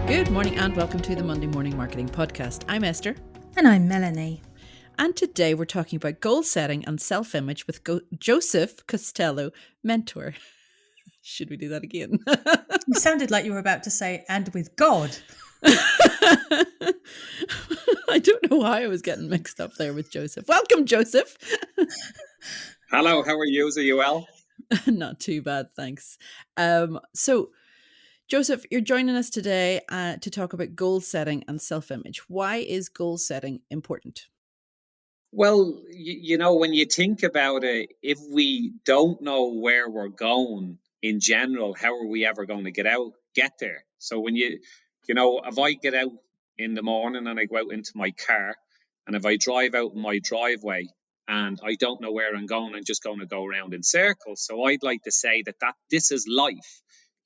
Good morning and welcome to the Monday Morning Marketing Podcast. I'm Esther. And I'm Melanie. And today we're talking about goal setting and self-image with Joseph Costello, mentor. Should we do that again? You sounded like you were about to say, and with God. I don't know why I was getting mixed up there with Joseph. Welcome, Joseph. Hello, how are you? Are you well? Not too bad, thanks. So, Joseph, you're joining us today to talk about goal setting and self-image. Why is goal setting important? Well, when you think about it, if we don't know where we're going in general, how are we ever going to get there? So when if I get out in the morning and I go out into my car, and if I drive out in my driveway and I don't know where I'm going, I'm just going to go around in circles. So I'd like to say that this is life.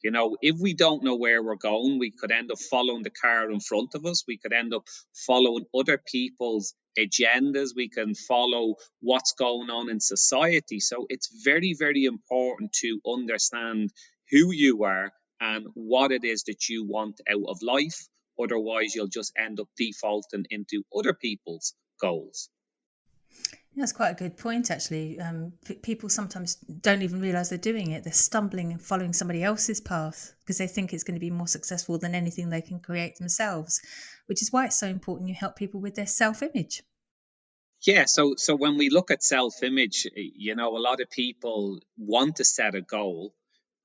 If we don't know where we're going, we could end up following the car in front of us. We could end up following other people's agendas. We can follow what's going on in society. So it's very, very important to understand who you are and what it is that you want out of life. Otherwise, you'll just end up defaulting into other people's goals. That's quite a good point, actually. People sometimes don't even realise they're doing it. They're stumbling and following somebody else's path because they think it's going to be more successful than anything they can create themselves, which is why it's so important you help people with their self-image. Yeah, so when we look at self-image, a lot of people want to set a goal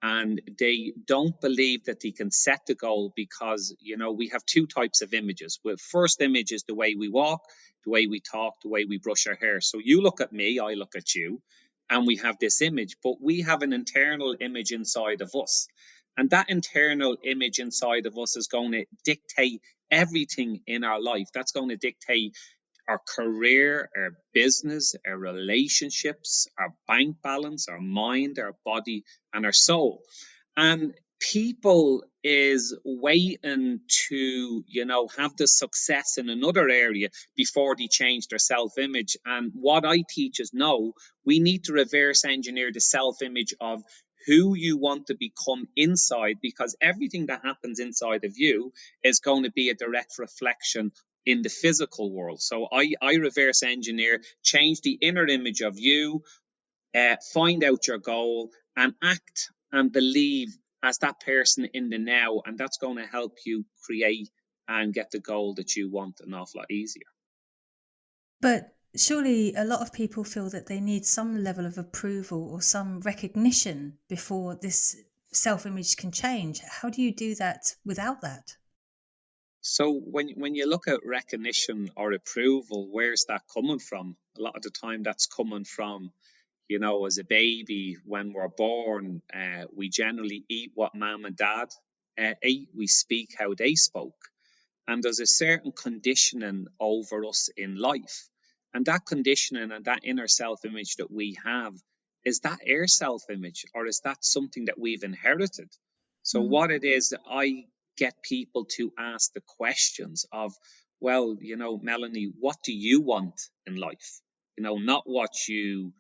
and they don't believe that they can set the goal because, we have two types of images. Well, first image is the way we walk, the way we talk, the way we brush our hair. So you look at me, I look at you, and we have this image, but we have an internal image inside of us. And that internal image inside of us is going to dictate everything in our life. That's going to dictate our career, our business, our relationships, our bank balance, our mind, our body, and our soul. And people is waiting to, have the success in another area before they change their self-image. And what I teach is no, we need to reverse engineer the self-image of who you want to become inside, because everything that happens inside of you is going to be a direct reflection in the physical world. So I reverse engineer, change the inner image of you, find out your goal and act and believe as that person in the now. And that's going to help you create and get the goal that you want an awful lot easier. But surely a lot of people feel that they need some level of approval or some recognition before this self-image can change. How do you do that without that? So when you look at recognition or approval, where's that coming from? A lot of the time that's coming from, as a baby, when we're born, we generally eat what mom and dad ate. We speak how they spoke. And there's a certain conditioning over us in life. And that conditioning and that inner self-image that we have, is that our self-image or is that something that we've inherited? So what it is that I get people to ask the questions of, well, Melanie, what do you want in life? Not what you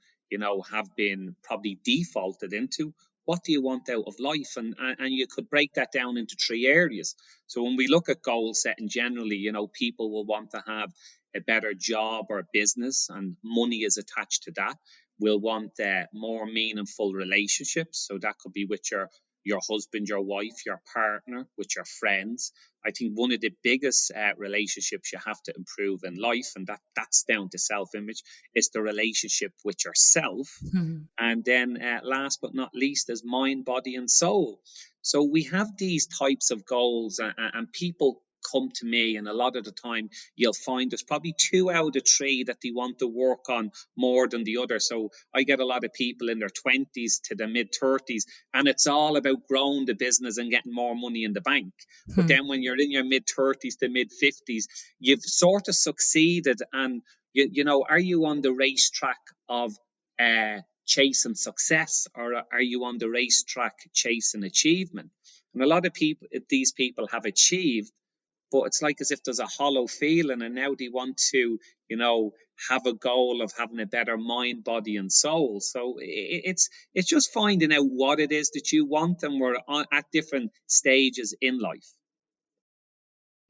have been probably defaulted into. What do you want out of life? And you could break that down into three areas. So when we look at goal setting generally, people will want to have a better job or business, and money is attached to that. We'll want more meaningful relationships. So that could be with your husband, your wife, your partner, with your friends. I think one of the biggest relationships you have to improve in life, and that's down to self-image, is the relationship with yourself. Mm-hmm. And then last but not least is mind, body, and soul. So we have these types of goals, and people come to me, and a lot of the time you'll find there's probably 2 out of 3 that they want to work on more than the other. So I get a lot of people in their 20s to their mid-30s, and it's all about growing the business and getting more money in the bank. But then when you're in your mid-30s to mid-50s, you've sort of succeeded, and are you on the racetrack of chasing success, or are you on the racetrack chasing achievement? And a lot of these people have achieved, but it's like as if there's a hollow feeling, and now they want to, have a goal of having a better mind, body, and soul. So it's just finding out what it is that you want, and we're at different stages in life.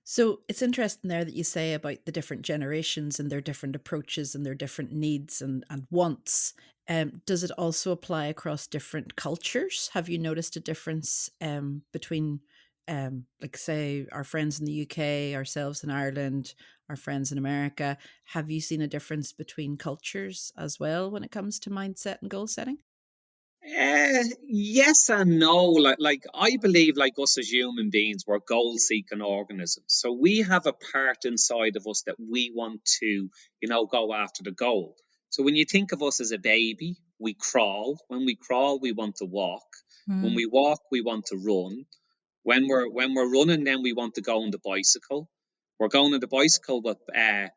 So it's interesting there that you say about the different generations and their different approaches and their different needs and wants. Does it also apply across different cultures? Have you noticed a difference between, like, say, our friends in the UK, ourselves in Ireland, our friends in America? Have you seen a difference between cultures as well when it comes to mindset and goal setting? Yes and no. Like I believe, like us as human beings, we're goal-seeking organisms. So we have a part inside of us that we want to, go after the goal. So when you think of us as a baby, we crawl. When we crawl, we want to walk. When Mm. we walk, we want to run. When we're running, then we want to go on the bicycle. We're going on the bicycle with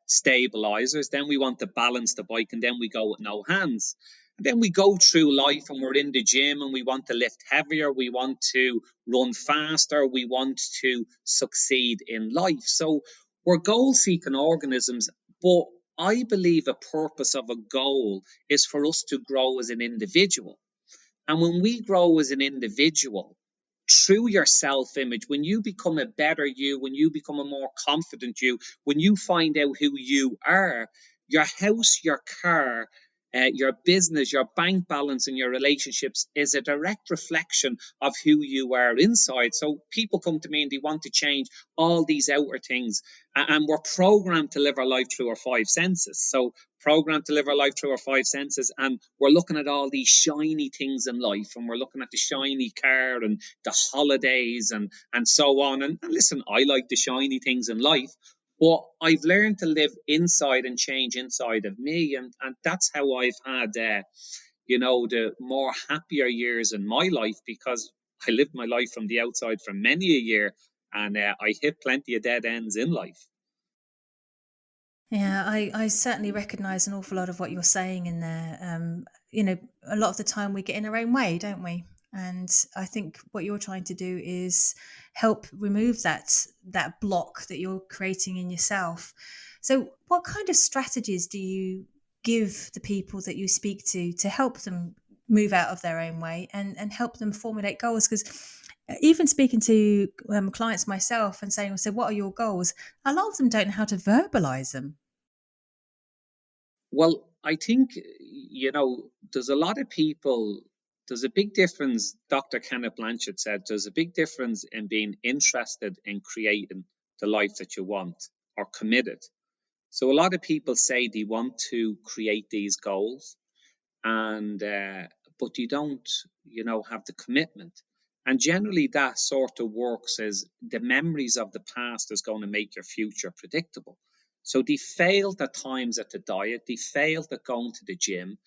stabilizers. Then we want to balance the bike, and then we go with no hands. And then we go through life, and we're in the gym, and we want to lift heavier. We want to run faster. We want to succeed in life. So we're goal-seeking organisms, but I believe a purpose of a goal is for us to grow as an individual. And when we grow as an individual, through your self image, when you become a better you, when you become a more confident you, when you find out who you are, your house, your car, your business, your bank balance, and your relationships is a direct reflection of who you are inside. So people come to me and they want to change all these outer things. And we're programmed to live our life through our five senses. So programmed to live our life through our five senses, and we're looking at all these shiny things in life, and we're looking at the shiny car and the holidays and so on. And listen, I like the shiny things in life, but I've learned to live inside and change inside of me, and that's how I've had the more happier years in my life, because I lived my life from the outside for many a year, and I hit plenty of dead ends in life. Yeah, I certainly recognise an awful lot of what you're saying in there. A lot of the time we get in our own way, don't we? And I think what you're trying to do is help remove that block that you're creating in yourself. So, what kind of strategies do you give the people that you speak to help them move out of their own way and help them formulate goals? Because even speaking to clients myself and saying, "So, what are your goals?" A lot of them don't know how to verbalize them. Well, I think, there's a lot of people, there's a big difference. Dr. Kenneth Blanchard said there's a big difference in being interested in creating the life that you want or committed. So a lot of people say they want to create these goals, and but you don't, have the commitment. And generally that sort of works as the memories of the past is going to make your future predictable. So they failed at times at the diet, they failed at going to the gym,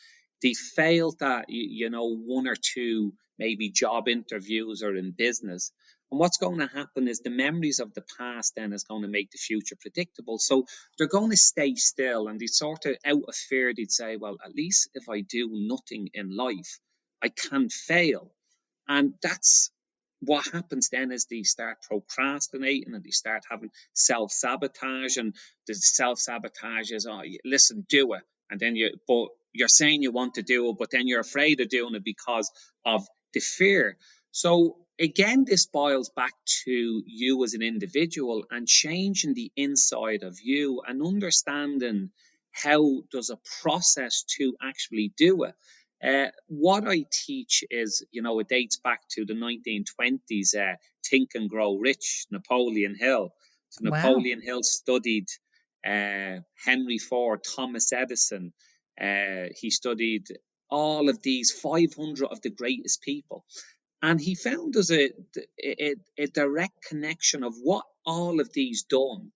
they failed at one or two maybe job interviews or in business. And what's going to happen is the memories of the past then is going to make the future predictable. So they're going to stay still, and they sort of, out of fear, they'd say, well, at least if I do nothing in life, I can fail. And that's what happens then is they start procrastinating, and they start having self-sabotage. And the self-sabotage is, oh, listen, do it. And then but you're saying you want to do it, but then you're afraid of doing it because of the fear. So again, this boils back to you as an individual and changing the inside of you and understanding how does a process to actually do it. What I teach is, it dates back to the 1920s, Think and Grow Rich, Napoleon Hill. So Wow. Napoleon Hill studied Henry Ford, Thomas Edison. He studied all of these 500 of the greatest people. And he found there's a direct connection of what all of these done.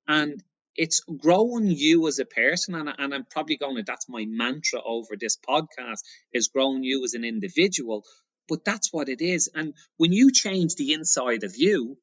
And it's growing you as a person. And I'm probably going to, that's my mantra over this podcast, is growing you as an individual. But that's what it is. And when you change the inside of you,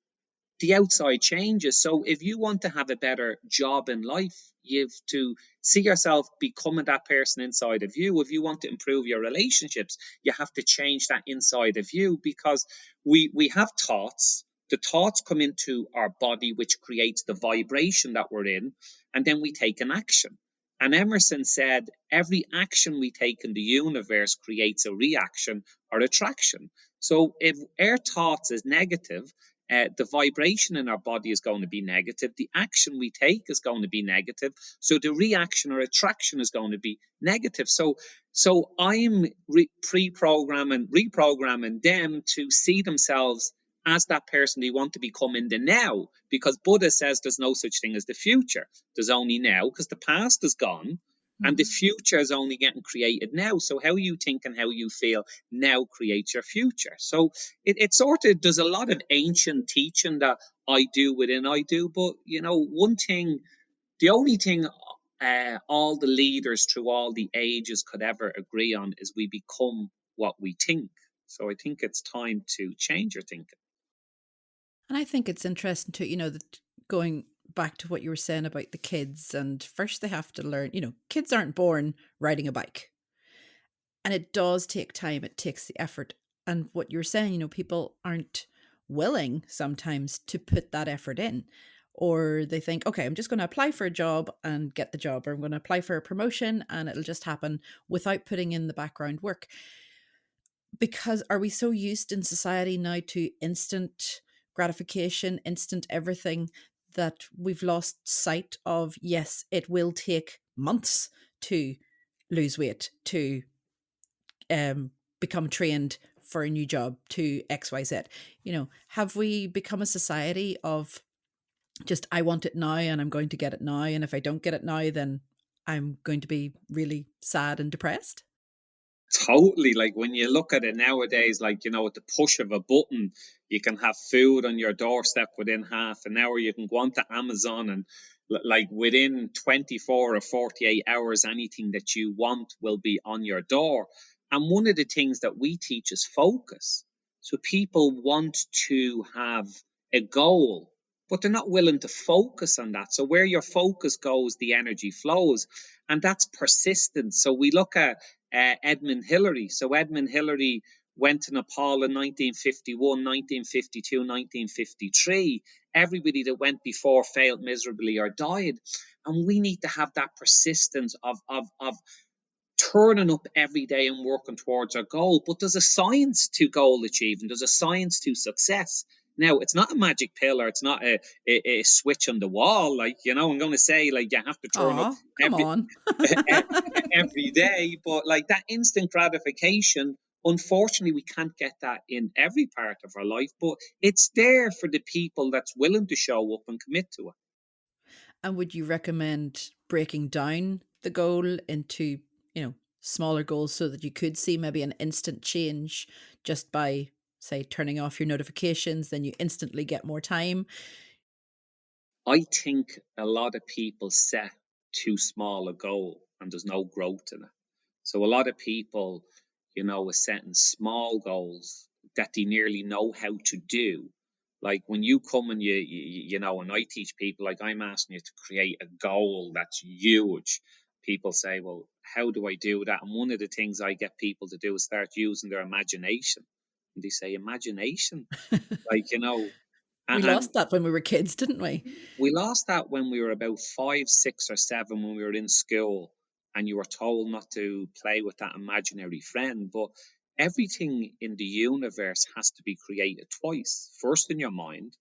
the outside changes. So if you want to have a better job in life, you have to see yourself becoming that person inside of you. If you want to improve your relationships, you have to change that inside of you, because we have thoughts, The thoughts come into our body, which creates the vibration that we're in, and then we take an action. And Emerson said, every action we take in the universe creates a reaction or attraction. So if our thoughts is negative, the vibration in our body is going to be negative. The action we take is going to be negative. So the reaction or attraction is going to be negative. So I'm reprogramming them to see themselves as that person they want to become in the now, because Buddha says there's no such thing as the future. There's only now, because the past is gone and the Mm-hmm. future is only getting created now. So how you think and how you feel now creates your future. So it sort of, there's a lot of ancient teaching that I do within I do, but one thing, the only thing all the leaders through all the ages could ever agree on is we become what we think. So I think it's time to change your thinking. And I think it's interesting too, that going back to what you were saying about the kids, and first they have to learn, kids aren't born riding a bike. And it does take time, it takes the effort. And what you're saying, people aren't willing sometimes to put that effort in. Or they think, okay, I'm just going to apply for a job and get the job, or I'm going to apply for a promotion and it'll just happen without putting in the background work. Because are we so used in society now to instant gratification, instant everything, that we've lost sight of, yes, it will take months to lose weight, to become trained for a new job, to XYZ. Have we become a society of just, I want it now and I'm going to get it now. And if I don't get it now, then I'm going to be really sad and depressed? Totally. Like when you look at it nowadays, like, at the push of a button, you can have food on your doorstep within half an hour. You can go onto Amazon and like within 24 or 48 hours, anything that you want will be on your door. And one of the things that we teach is focus. So people want to have a goal, but they're not willing to focus on that. So where your focus goes, the energy flows. And that's persistence. So we look at Edmund Hillary. So Edmund Hillary went to Nepal in 1951, 1952, 1953. Everybody that went before failed miserably or died. And we need to have that persistence of turning up every day and working towards our goal. But there's a science to goal achieving. There's a science to success. Now, it's not a magic pill, or it's not a switch on the wall. Like, I'm going to say, like, you have to turn up Aw, come every on. every day. But like that instant gratification, unfortunately, we can't get that in every part of our life. But it's there for the people that's willing to show up and commit to it. And would you recommend breaking down the goal into, smaller goals so that you could see maybe an instant change just by, say, turning off your notifications, then you instantly get more time? I think a lot of people set too small a goal and there's no growth in it. So a lot of people, are setting small goals that they nearly know how to do. Like when you come and and I teach people, like I'm asking you to create a goal that's huge. People say, well, how do I do that? And one of the things I get people to do is start using their imagination. And they say, imagination, like, We and lost that when we were kids, didn't we? we lost that when we were about 5, 6, or 7, when we were in school, and you were told not to play with that imaginary friend. But everything in the universe has to be created twice, first in your mind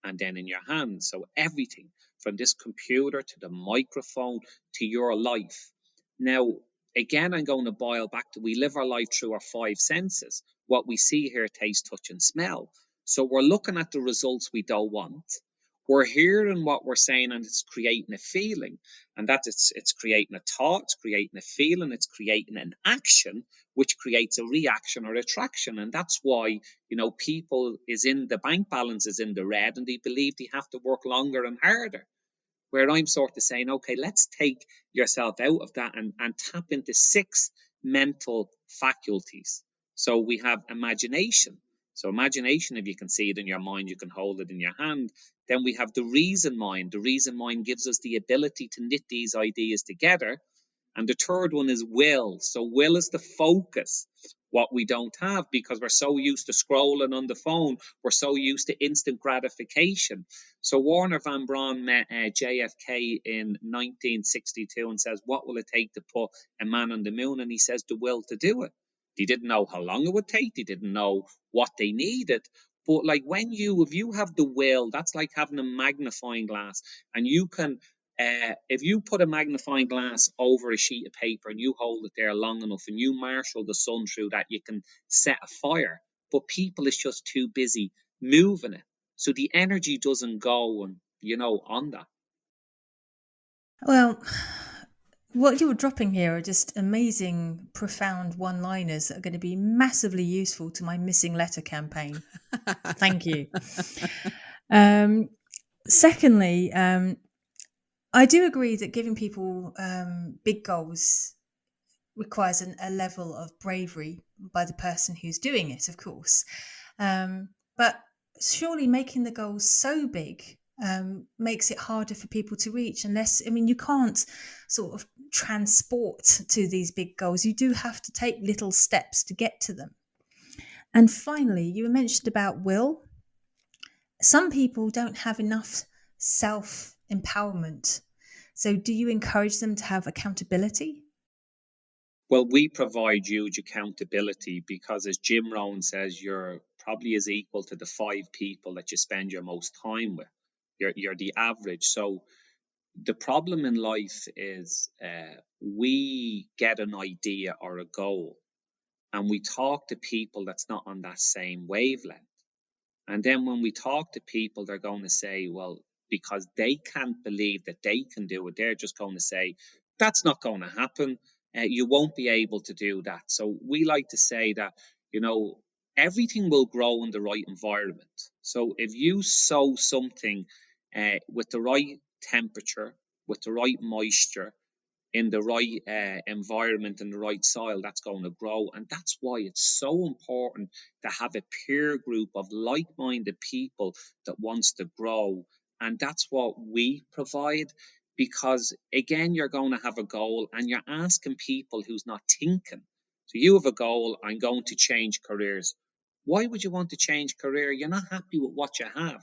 and then in your hands. So everything from this computer to the microphone to your life. Now, again, I'm going to boil back to, we live our life through our five senses. What we see, hear, taste, touch, and smell. So we're looking at the results we don't want. We're hearing what we're saying, and it's creating a feeling. And that it's creating a thought, it's creating a feeling, it's creating an action, which creates a reaction or attraction. And that's why, people is in the bank balance is in the red, and they believe they have to work longer and harder. Where I'm sort of saying, okay, let's take yourself out of that and tap into 6 mental faculties. So we have imagination. So imagination, if you can see it in your mind, you can hold it in your hand. Then we have the reason mind. The reason mind gives us the ability to knit these ideas together. And the third one is will. So will is the focus. what we don't have, because we're so used to scrolling on the phone. We're so used to instant gratification. So Warner Van Braun met JFK in 1962 and says, what will it take to put a man on the moon? And he says, the will to do it. He didn't know how long it would take. He didn't know what they needed. But like if you have the will, that's like having a magnifying glass, and you can, if you put a magnifying glass over a sheet of paper and you hold it there long enough and you marshal the sun through that, you can set a fire. But people is just too busy moving it, so the energy doesn't go and on that. Well, what you're dropping here are just amazing, profound one-liners that are going to be massively useful to my missing letter campaign. Thank you. Secondly, I do agree that giving people big goals requires a level of bravery by the person who's doing it, of course. But surely making the goals so big makes it harder for people to reach, unless, I mean, you can't sort of transport to these big goals. You do have to take little steps to get to them. And finally, you mentioned about will. Some people don't have enough self empowerment. So, do you encourage them to have accountability? Well, we provide huge accountability because, as Jim Rohn says, you're probably as equal to the five people that you spend your most time with. You're the average. So the problem in life is we get an idea or a goal, and we talk to people that's not on that same wavelength. And then when we talk to people, they're going to say, well, because they can't believe that they can do it, they're just going to say, that's not going to happen. You won't be able to do that. So we like to say that, you know, everything will grow in the right environment. So if you sow something with the right temperature, with the right moisture, in the right environment and the right soil, that's going to grow. And that's why it's so important to have a peer group of like-minded people that wants to grow. And that's what we provide, because again, you're going to have a goal and you're asking people who's not thinking. So you have a goal, I'm going to change careers. Why would you want to change career? You're not happy with what you have.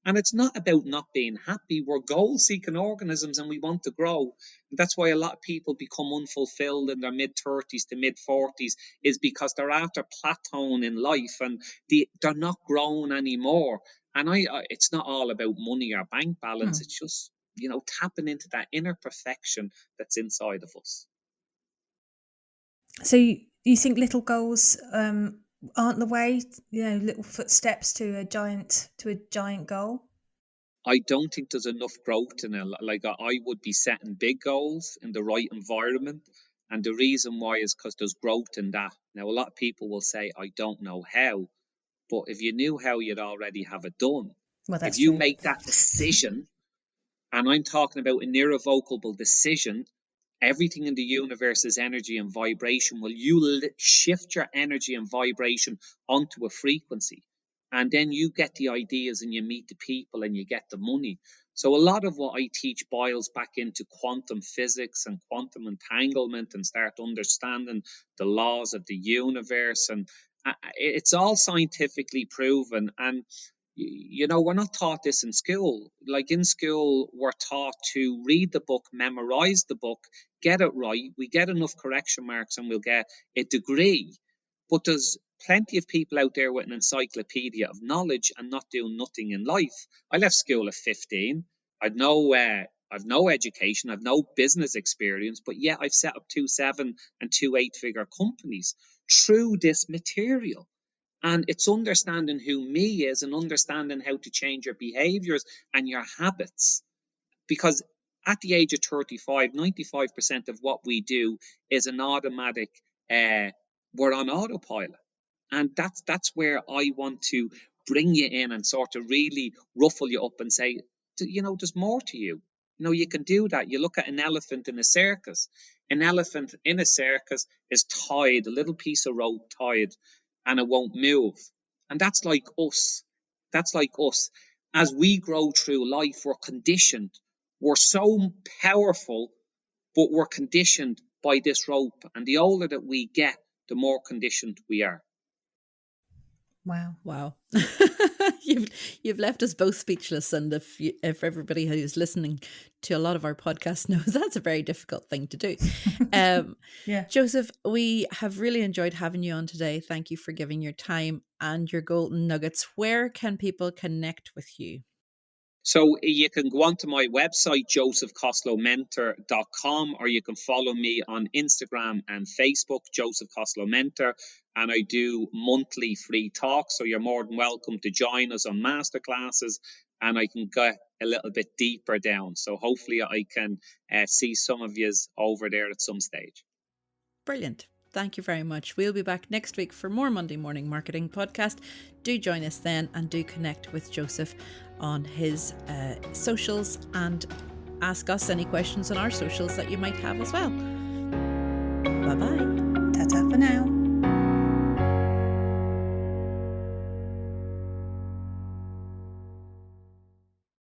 And it's not about not being happy. We're goal seeking organisms and we want to grow. That's why a lot of people become unfulfilled in their mid 30s to mid 40s, is because they're after plateauing in life and they're not growing anymore. And it's not all about money or bank balance. Hmm. It's just, tapping into that inner perfection that's inside of us. So you think little goals aren't the way? Little footsteps to a giant goal. I don't think there's enough growth in it. Like I would be setting big goals in the right environment. And the reason why is because there's growth in that. Now, a lot of people will say, I don't know how. But if you knew how, you'd already have it done. Well, If that's you true. make that decision, and I'm talking about an irrevocable decision, everything in the universe is energy and vibration. Well, you shift your energy and vibration onto a frequency, and then you get the ideas and you meet the people and you get the money. So a lot of what I teach boils back into quantum physics and quantum entanglement, and start understanding the laws of the universe. And it's all scientifically proven. And we're not taught this in school. Like in school, we're taught to read the book, memorize the book, get it right. We get enough correction marks and we'll get a degree. But there's plenty of people out there with an encyclopedia of knowledge and not doing nothing in life. I left school at 15. I've no education, I've no business experience, but yet I've set up 2 7 and 2 8 figure companies through this material. And it's understanding who me is and understanding how to change your behaviors and your habits. Because at the age of 35, 95% of what we do is an automatic, we're on autopilot. And that's where I want to bring you in and sort of really ruffle you up and say, there's more to you. You can do that. You look at an elephant in a circus. An elephant in a circus is tied, a little piece of rope tied, and it won't move. And that's like us. That's like us. As we grow through life, we're conditioned. We're so powerful, but we're conditioned by this rope. And the older that we get, the more conditioned we are. Wow. Wow. You've left us both speechless, and if everybody who's listening to a lot of our podcasts knows, that's a very difficult thing to do. Yeah. Joseph, we have really enjoyed having you on today. Thank you for giving your time and your golden nuggets. Where can people connect with you? So you can go onto my website, josephcostellomentor.com, or you can follow me on Instagram and Facebook, Joseph Costello Mentor. And I do monthly free talks, so you're more than welcome to join us on masterclasses, and I can get a little bit deeper down. So hopefully I can see some of you over there at some stage. Brilliant. Thank you very much. We'll be back next week for more Monday Morning Marketing Podcast. Do join us then, and do connect with Joseph on his socials, and ask us any questions on our socials that you might have as well. Bye-bye. Ta-ta for now.